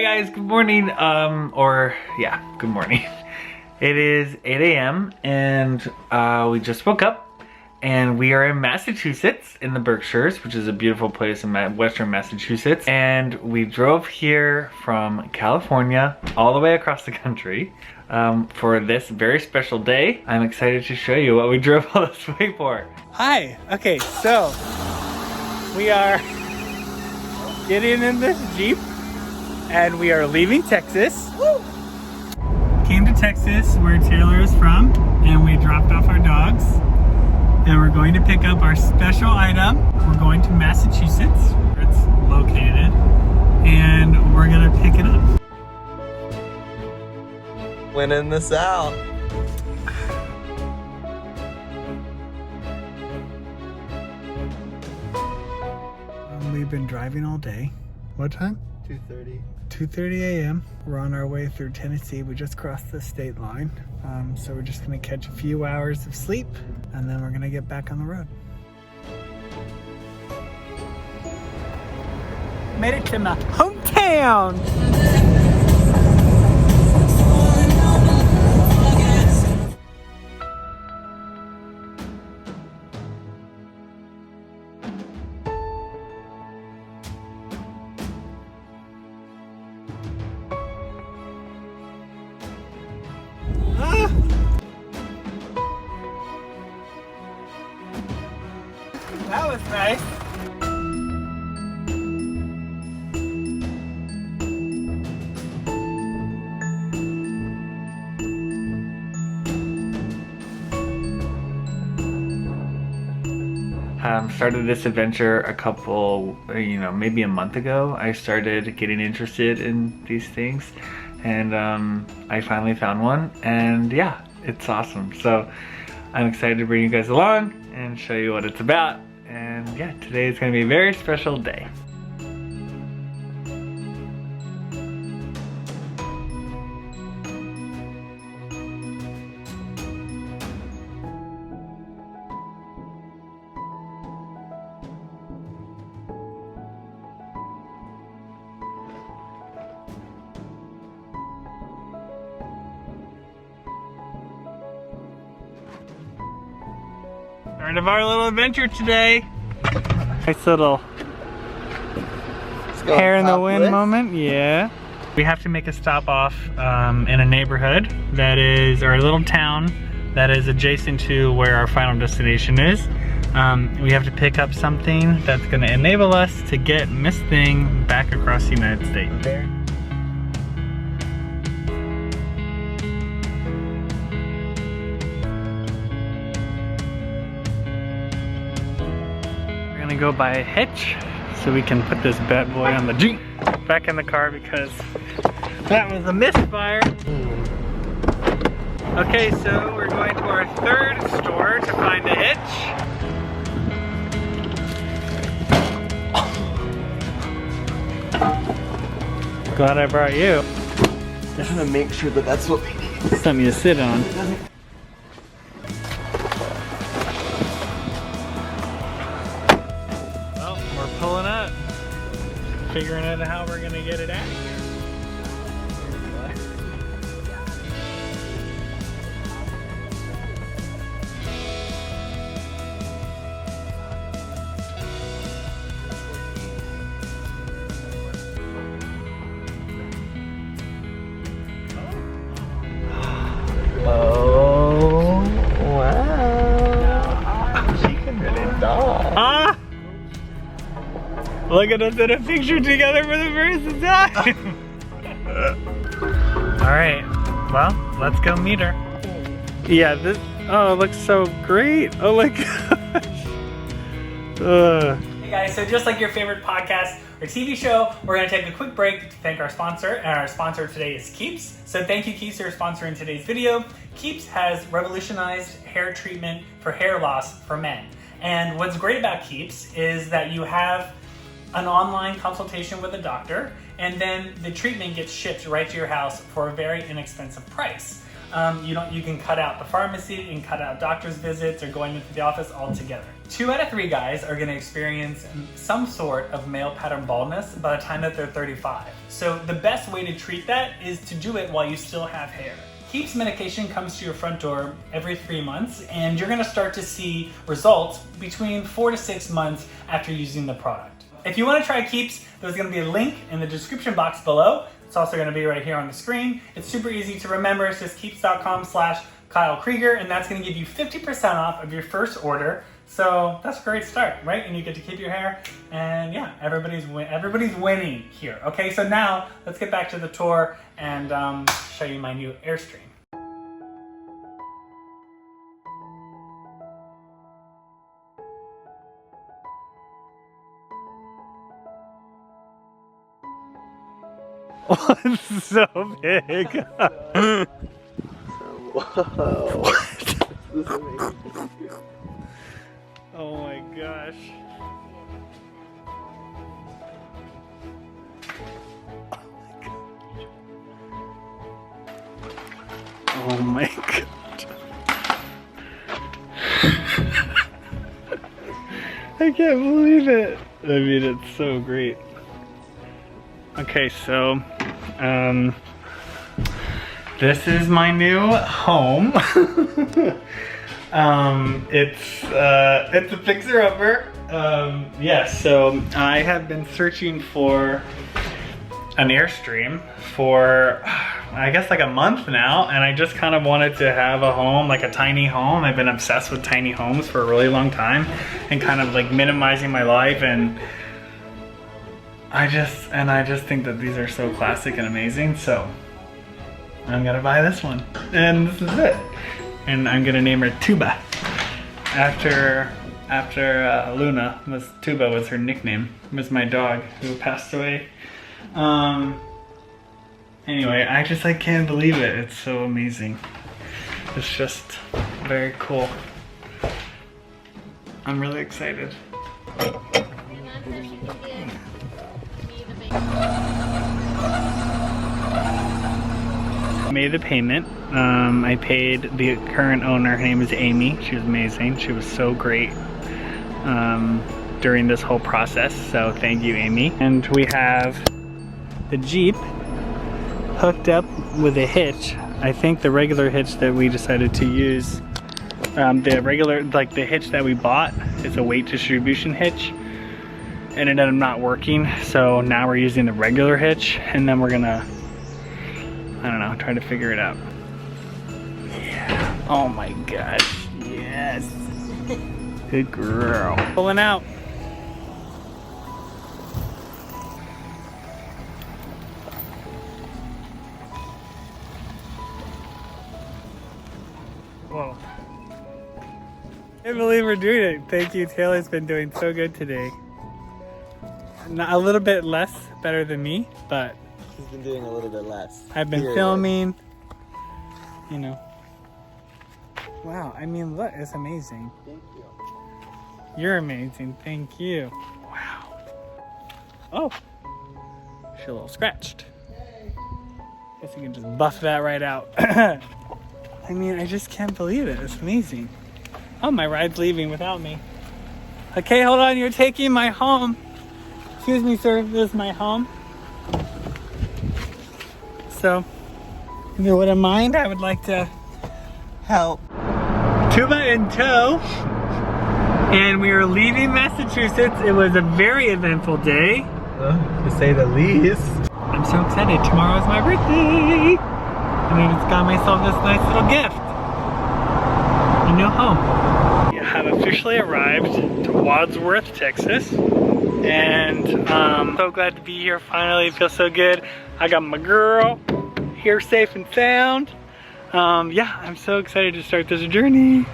guys, good morning, good morning. It is 8 a.m. and we just woke up and we are in Massachusetts in the Berkshires, which is a beautiful place in western Massachusetts. And we drove here from California all the way across the country for this very special day. I'm excited to show you what we drove all this way for. Hi, okay, so we are getting in this Jeep and we are leaving Texas. Woo! Came to Texas where Taylor is from and we dropped off our dogs and we're going to pick up our special item. We're going to Massachusetts where it's located and we're gonna pick it up. Winning this out. We've been driving all day. What time? 2:30. 2:30 a.m. We're on our way through Tennessee. We just crossed the state line. So we're just gonna catch a few hours of sleep and then we're gonna get back on the road. Made it to my hometown! That was nice. Started this adventure a couple, maybe a month ago. I started getting interested in these things and I finally found one and yeah, it's awesome. So I'm excited to bring you guys along and show you what it's about. And yeah, today is gonna be a very special day. Start of our little adventure today. Nice little hair in the wind moment, yeah. We have to make a stop off in a neighborhood that is, or a little town that is adjacent to where our final destination is. We have to pick up something that's gonna enable us to get Miss Thing back across the United States. Go buy a hitch so we can put this bad boy on the Jeep back in the car because that was a misfire. Okay, so we're going to our third store to find a hitch. Glad I brought you. Just to make sure that that's what we need. Something to sit on. Pulling up, figuring out how we're gonna get it out of here. Oh, wow. She can really dog. Ah! Look at us in a picture together for the first time! Alright, well, let's go meet her. Yeah, this, oh, it looks so great. Oh my gosh. Hey guys, so just like your favorite podcast or TV show, we're gonna take a quick break to thank our sponsor, and our sponsor today is Keeps. So thank you, Keeps, for sponsoring today's video. Keeps has revolutionized hair treatment for hair loss for men. And what's great about Keeps is that you have an online consultation with a doctor, and then the treatment gets shipped right to your house for a very inexpensive price. You can cut out the pharmacy, you can cut out doctor's visits or going into the office altogether. 2 out of 3 guys are going to experience some sort of male pattern baldness by the time that they're 35. So the best way to treat that is to do it while you still have hair. Keeps medication comes to your front door every 3 months, and you're going to start to see results between 4 to 6 months after using the product. If you want to try Keeps, there's going to be a link in the description box below. It's also going to be right here on the screen. It's super easy to remember. It's just keeps.com/Kyle Krieger, and that's going to give you 50% off of your first order. So that's a great start, right? And you get to keep your hair, and yeah, everybody's winning here. Okay, so now let's get back to the tour and show you my new Airstream. Oh, it's so big. Whoa. What? This is amazing. Oh my gosh. Oh my god. I can't believe it. I mean, it's so great. Okay, so this is my new home. It's a fixer-upper. Yeah, so I have been searching for an Airstream for I guess like a month now, and I just kind of wanted to have a home, like a tiny home. I've been obsessed with tiny homes for a really long time and kind of like minimizing my life, and I just think that these are so classic and amazing, so I'm gonna buy this one. And this is it. And I'm gonna name her Tuba. After Luna. Tuba was her nickname. It was my dog who passed away. Anyway, I can't believe it. It's so amazing. It's just very cool. I'm really excited. Made the payment. I paid the current owner. Her name is Amy. She was amazing. She was so great during this whole process. So thank you, Amy. And we have the Jeep hooked up with a hitch. I think the regular hitch that we decided to use, the hitch that we bought is a weight distribution hitch. And it ended up not working. So now we're using the regular hitch, and then we're gonna, I don't know, try to figure it out. Yeah. Oh my gosh. Yes. Good girl. Pulling out. Whoa. I can't believe we're doing it. Thank you. Taylor's been doing so good today. Not a little bit less better than me, but He's been doing a little bit less. I've been filming, you know. Wow, I mean, look, it's amazing. Thank you. You're amazing, thank you. Wow. Oh, she's a little scratched. Guess you can just buff that right out. I mean, I just can't believe it. It's amazing. Oh, my ride's leaving without me. Okay, hold on, you're taking my home. Excuse me, sir, this is my home. So, if you wouldn't mind, I would like to Help. Tuba in tow. And we are leaving Massachusetts. It was a very eventful day. To say the least. I'm so excited. Tomorrow's my birthday. And I just got myself this nice little gift. A new home. I have officially arrived to Wadsworth, Texas. And I'm so glad to be here finally. It feels so good. I got my girl here safe and sound. Yeah, I'm so excited to start this journey.